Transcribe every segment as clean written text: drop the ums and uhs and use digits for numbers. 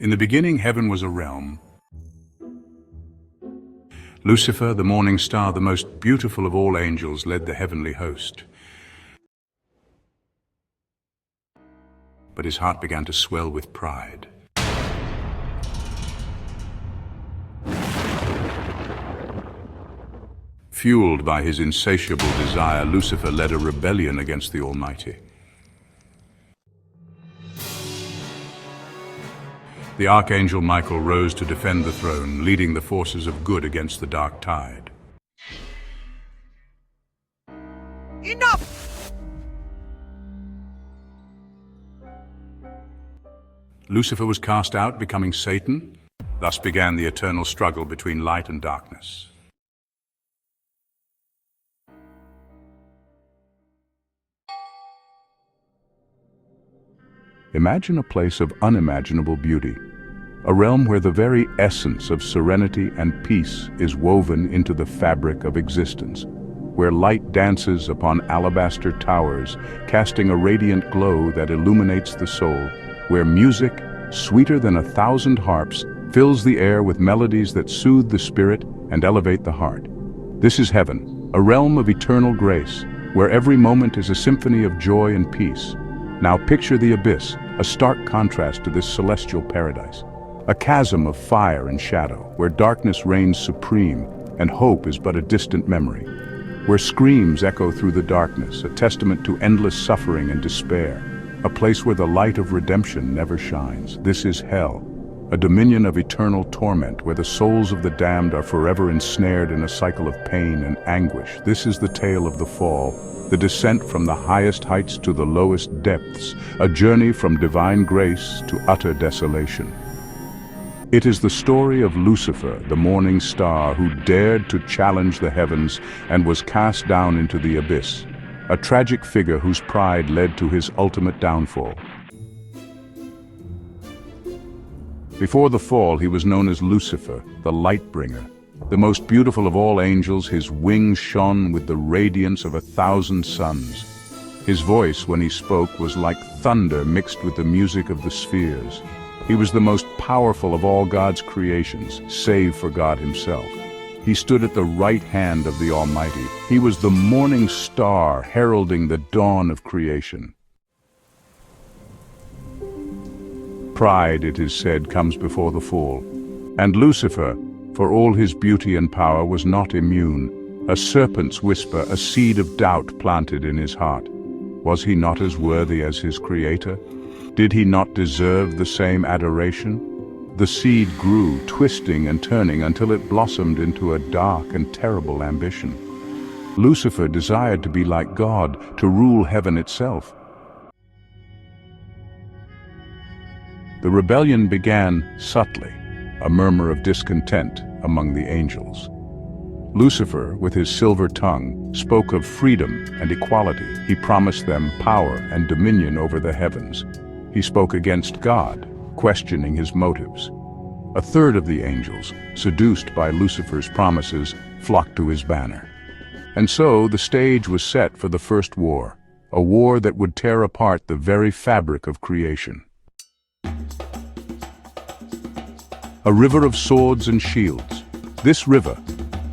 In the beginning, heaven was a realm. Lucifer, the morning star, the most beautiful of all angels, led the heavenly host. But his heart began to swell with pride. Fueled by his insatiable desire, Lucifer led a rebellion against the Almighty. The archangel Michael rose to defend the throne, leading the forces of good against the dark tide. Enough! Lucifer was cast out, becoming Satan. Thus began the eternal struggle between light and darkness. Imagine a place of unimaginable beauty, a realm where the very essence of serenity and peace is woven into the fabric of existence, where light dances upon alabaster towers, casting a radiant glow that illuminates the soul, where music, sweeter than 1,000 harps, fills the air with melodies that soothe the spirit and elevate the heart. This is heaven, a realm of eternal grace, where every moment is a symphony of joy and peace. Now picture the abyss, a stark contrast to this celestial paradise. A chasm of fire and shadow, where darkness reigns supreme and hope is but a distant memory. Where screams echo through the darkness, a testament to endless suffering and despair. A place where the light of redemption never shines. This is hell, a dominion of eternal torment, where the souls of the damned are forever ensnared in a cycle of pain and anguish. This is the tale of the fall, the descent from the highest heights to the lowest depths, a journey from divine grace to utter desolation. It is the story of Lucifer, the morning star, who dared to challenge the heavens and was cast down into the abyss, a tragic figure whose pride led to his ultimate downfall. Before the fall, he was known as Lucifer, the light bringer. The most beautiful of all angels, his wings shone with the radiance of 1,000 suns. His voice, when he spoke, was like thunder mixed with the music of the spheres. He was the most powerful of all God's creations, save for God himself. He stood at the right hand of the Almighty. He was the morning star heralding the dawn of creation. Pride, it is said, comes before the fall. And Lucifer, for all his beauty and power, was not immune. A serpent's whisper, a seed of doubt planted in his heart. Was he not as worthy as his Creator? Did he not deserve the same adoration? The seed grew, twisting and turning until it blossomed into a dark and terrible ambition. Lucifer desired to be like God, to rule heaven itself. The rebellion began subtly, a murmur of discontent among the angels. Lucifer, with his silver tongue, spoke of freedom and equality. He promised them power and dominion over the heavens. He spoke against God, questioning his motives. A third of the angels, seduced by Lucifer's promises, flocked to his banner. And so the stage was set for the first war, a war that would tear apart the very fabric of creation. A river of swords and shields. This river,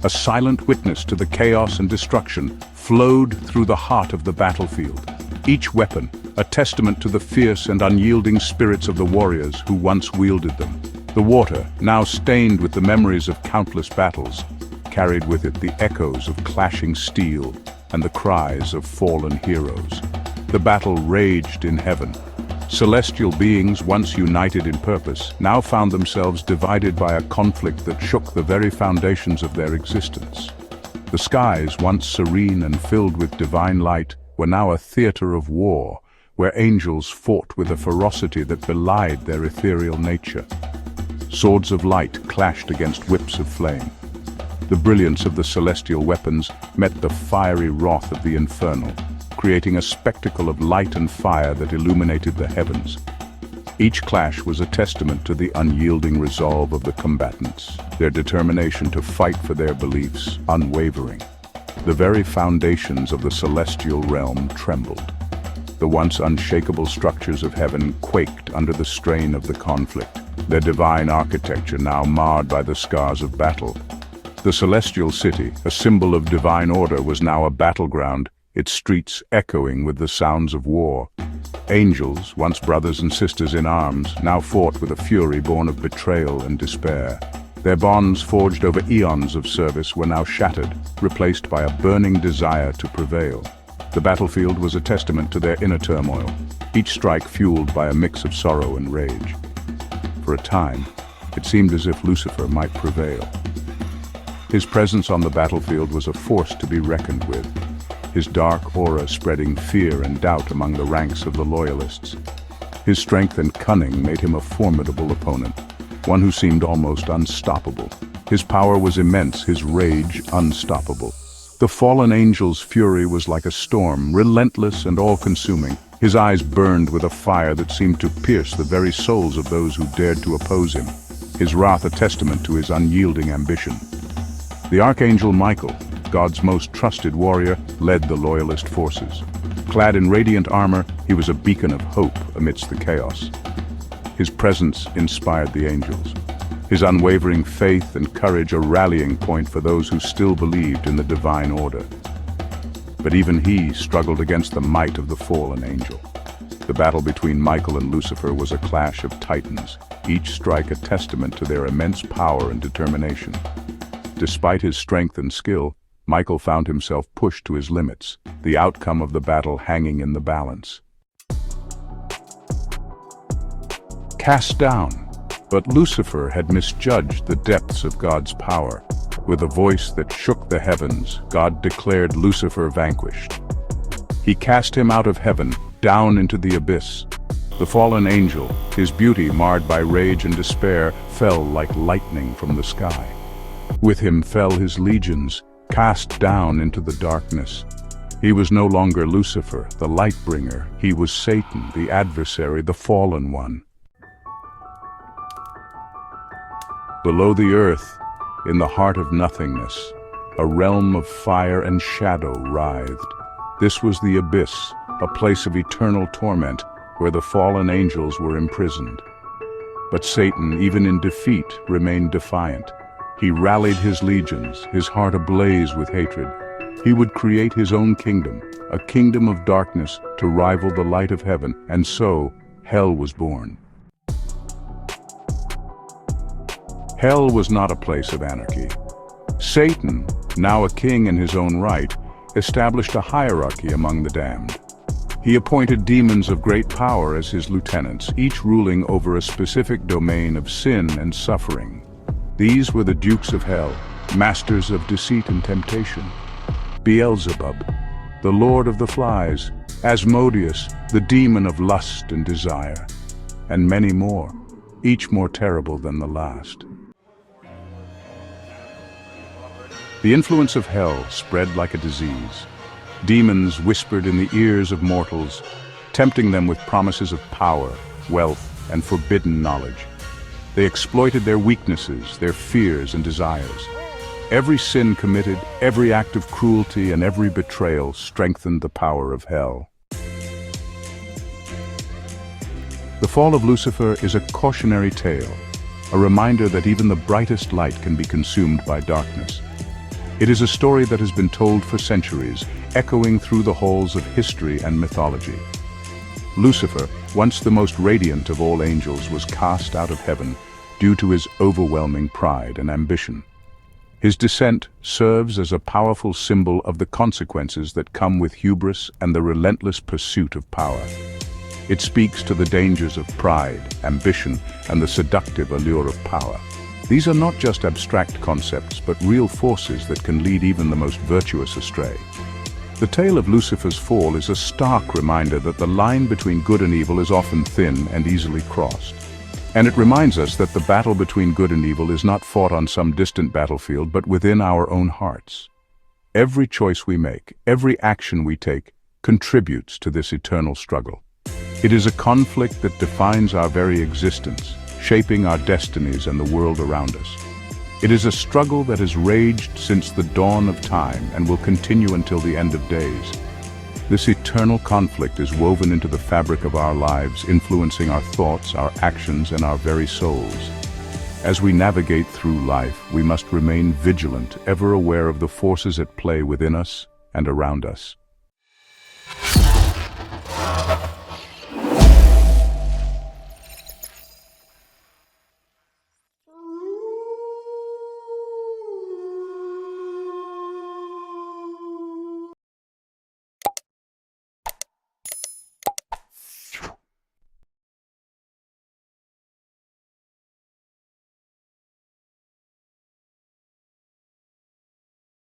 a silent witness to the chaos and destruction, flowed through the heart of the battlefield. Each weapon, a testament to the fierce and unyielding spirits of the warriors who once wielded them. The water, now stained with the memories of countless battles, carried with it the echoes of clashing steel and the cries of fallen heroes. The battle raged in heaven. Celestial beings, once united in purpose, now found themselves divided by a conflict that shook the very foundations of their existence. The skies, once serene and filled with divine light, were now a theater of war, where angels fought with a ferocity that belied their ethereal nature. Swords of light clashed against whips of flame. The brilliance of the celestial weapons met the fiery wrath of the infernal, creating a spectacle of light and fire that illuminated the heavens. Each clash was a testament to the unyielding resolve of the combatants, their determination to fight for their beliefs, unwavering. The very foundations of the celestial realm trembled. The once unshakable structures of heaven quaked under the strain of the conflict. their divine architecture now marred by the scars of battle. The celestial city, a symbol of divine order, was now a battleground, its streets echoing with the sounds of war. Angels, once brothers and sisters in arms, now fought with a fury born of betrayal and despair. Their bonds, forged over eons of service, were now shattered, replaced by a burning desire to prevail. The battlefield was a testament to their inner turmoil, each strike fueled by a mix of sorrow and rage. For a time, it seemed as if Lucifer might prevail. His presence on the battlefield was a force to be reckoned with, his dark aura spreading fear and doubt among the ranks of the loyalists. His strength and cunning made him a formidable opponent, one who seemed almost unstoppable. His power was immense, his rage unstoppable. The fallen angel's fury was like a storm, relentless and all-consuming. His eyes burned with a fire that seemed to pierce the very souls of those who dared to oppose him, his wrath a testament to his unyielding ambition. The archangel Michael, God's most trusted warrior, led the loyalist forces. Clad in radiant armor, he was a beacon of hope amidst the chaos. His presence inspired the angels, his unwavering faith and courage a rallying point for those who still believed in the divine order. But even he struggled against the might of the fallen angel. The battle between Michael and Lucifer was a clash of titans, each strike a testament to their immense power and determination. Despite his strength and skill, Michael found himself pushed to his limits, the outcome of the battle hanging in the balance. Cast down. But Lucifer had misjudged the depths of God's power. With a voice that shook the heavens, God declared Lucifer vanquished. He cast him out of heaven, down into the abyss. The fallen angel, his beauty marred by rage and despair, fell like lightning from the sky. With him fell his legions, cast down into the darkness. He was no longer Lucifer, the light-bringer. He was Satan, the adversary, the fallen one. Below the earth, in the heart of nothingness, a realm of fire and shadow writhed. This was the abyss, a place of eternal torment where the fallen angels were imprisoned. But Satan, even in defeat, remained defiant. He rallied his legions, his heart ablaze with hatred. He would create his own kingdom, a kingdom of darkness to rival the light of heaven, and so hell was born. Hell was not a place of anarchy. Satan, now a king in his own right, established a hierarchy among the damned. He appointed demons of great power as his lieutenants, each ruling over a specific domain of sin and suffering. These were the dukes of hell, masters of deceit and temptation. Beelzebub, the lord of the flies, Asmodeus, the demon of lust and desire, and many more, each more terrible than the last. The influence of hell spread like a disease. Demons whispered in the ears of mortals, tempting them with promises of power, wealth, and forbidden knowledge. They exploited their weaknesses, their fears and desires. Every sin committed, every act of cruelty, and every betrayal strengthened the power of hell. The fall of Lucifer is a cautionary tale, a reminder that even the brightest light can be consumed by darkness. It is a story that has been told for centuries, echoing through the halls of history and mythology. Lucifer, once the most radiant of all angels, was cast out of heaven due to his overwhelming pride and ambition. His descent serves as a powerful symbol of the consequences that come with hubris and the relentless pursuit of power. It speaks to the dangers of pride, ambition, and the seductive allure of power. These are not just abstract concepts, but real forces that can lead even the most virtuous astray. The tale of Lucifer's fall is a stark reminder that the line between good and evil is often thin and easily crossed. And it reminds us that the battle between good and evil is not fought on some distant battlefield, but within our own hearts. Every choice we make, every action we take, contributes to this eternal struggle. It is a conflict that defines our very existence, shaping our destinies and the world around us. It is a struggle that has raged since the dawn of time and will continue until the end of days. This eternal conflict is woven into the fabric of our lives, influencing our thoughts, our actions, and our very souls. As we navigate through life, we must remain vigilant, ever aware of the forces at play within us and around us.